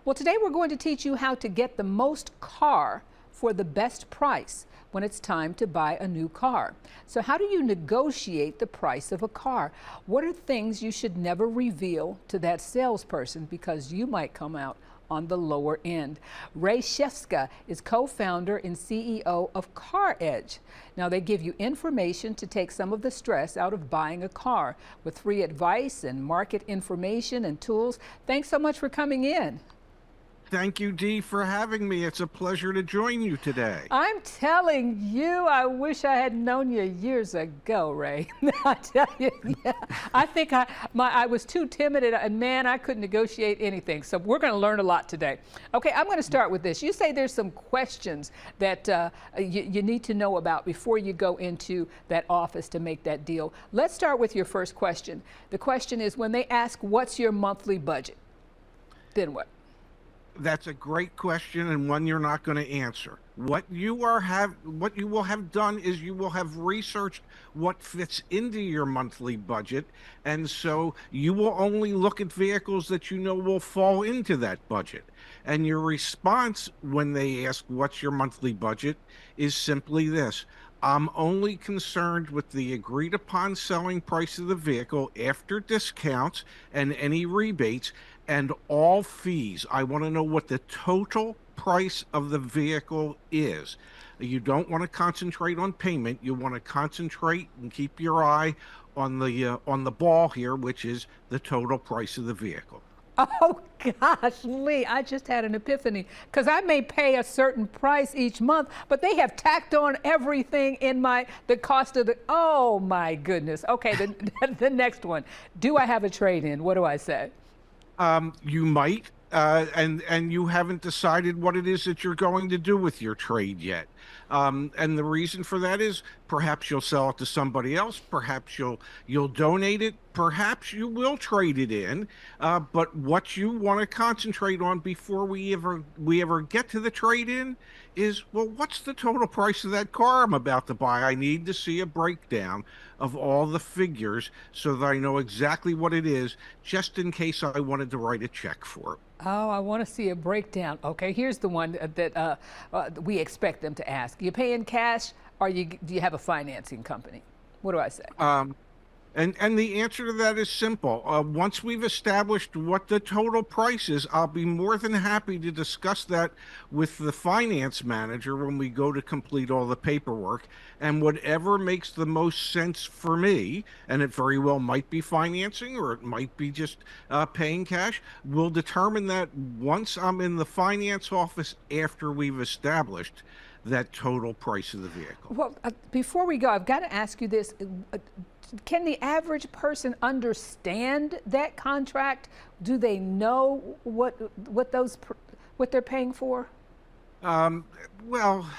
Well, today we're going to teach you how to get the most car for the best price when it's time to buy a new car. So how do you negotiate the price of a car? What are things you should never reveal to that salesperson because you might come out on the lower end? Ray Shefska is co-founder and CEO of Car Edge. Now they give you information to take some of the stress out of buying a car with free advice and market information and tools. Thanks so much for coming in. Thank you, Dee, for having me. It's a pleasure to join you today. I'm telling you, I wish I had known you years ago, Ray. I tell you, yeah, I think I was too timid, and man, I couldn't negotiate anything. So we're going to learn a lot today. Okay, I'm going to start with this. You say there's some questions that you need to know about before you go into that office to make that deal. Let's start with your first question. The question is, when they ask, what's your monthly budget? Then what? That's a great question, and one you're not going to answer. What you will have done is you will have researched what fits into your monthly budget, and so you will only look at vehicles that you know will fall into that budget. And your response when they ask what's your monthly budget is simply this: I'm only concerned with the agreed upon selling price of the vehicle after discounts and any rebates and all fees. I want to know what the total price of the vehicle is. You don't want to concentrate on payment. You want to concentrate and keep your eye on the ball here, which is the total price of the vehicle. Oh gosh, Lee, I just had an epiphany because I may pay a certain price each month, but they have tacked on everything in the cost of oh my goodness. Okay, the next one. Do I have a trade-in? What do I say? You might, and you haven't decided what it is that you're going to do with your trade yet. And the reason for that is perhaps you'll sell it to somebody else, perhaps you'll donate it, perhaps you will trade it in. But what you want to concentrate on before we ever get to the trade-in is, well, what's the total price of that car I'm about to buy? I need to see a breakdown of all the figures so that I know exactly what it is, just in case I wanted to write a check for it. Oh, I want to see a breakdown. Okay, here's the one that we expect them to ask. You pay in cash, or do you have a financing company? What do I say? And the answer to that is simple. Once we've established what the total price is, I'll be more than happy to discuss that with the finance manager when we go to complete all the paperwork. And whatever makes the most sense for me, and it very well might be financing or it might be just paying cash, we'll determine that once I'm in the finance office after we've established that total price of the vehicle. Well, before we go, I've got to ask you this. Can the average person understand that contract? Do they know what they're paying for? Well,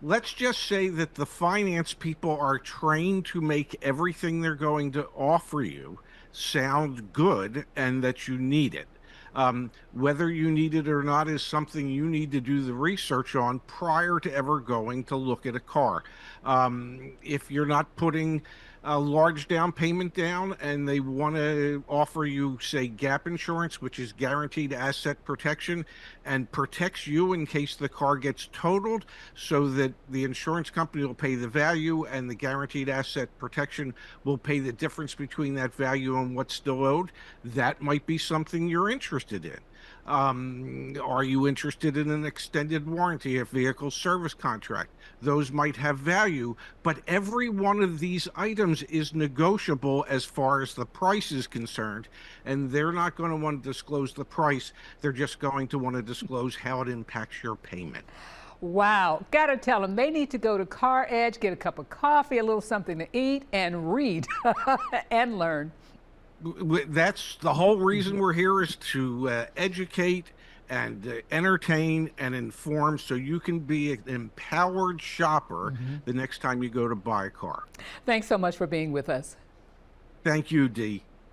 let's just say that the finance people are trained to make everything they're going to offer you sound good and that you need it. Whether you need it or not is something you need to do the research on prior to ever going to look at a car. If you're not putting a large down payment down and they want to offer you, say, gap insurance, which is guaranteed asset protection and protects you in case the car gets totaled, so that the insurance company will pay the value and the guaranteed asset protection will pay the difference between that value and what's still owed, that might be something you're interested in. Are you interested in an extended warranty, a vehicle service contract? Those might have value, but every one of these items is negotiable as far as the price is concerned, and they're not going to want to disclose the price. They're just going to want to disclose how it impacts your payment. Wow. Got to tell them they need to go to Car Edge, get a cup of coffee, a little something to eat, and read and learn. That's the whole reason we're here, is to educate and entertain and inform so you can be an empowered shopper the next time you go to buy a car. Thanks so much for being with us. Thank you, Dee.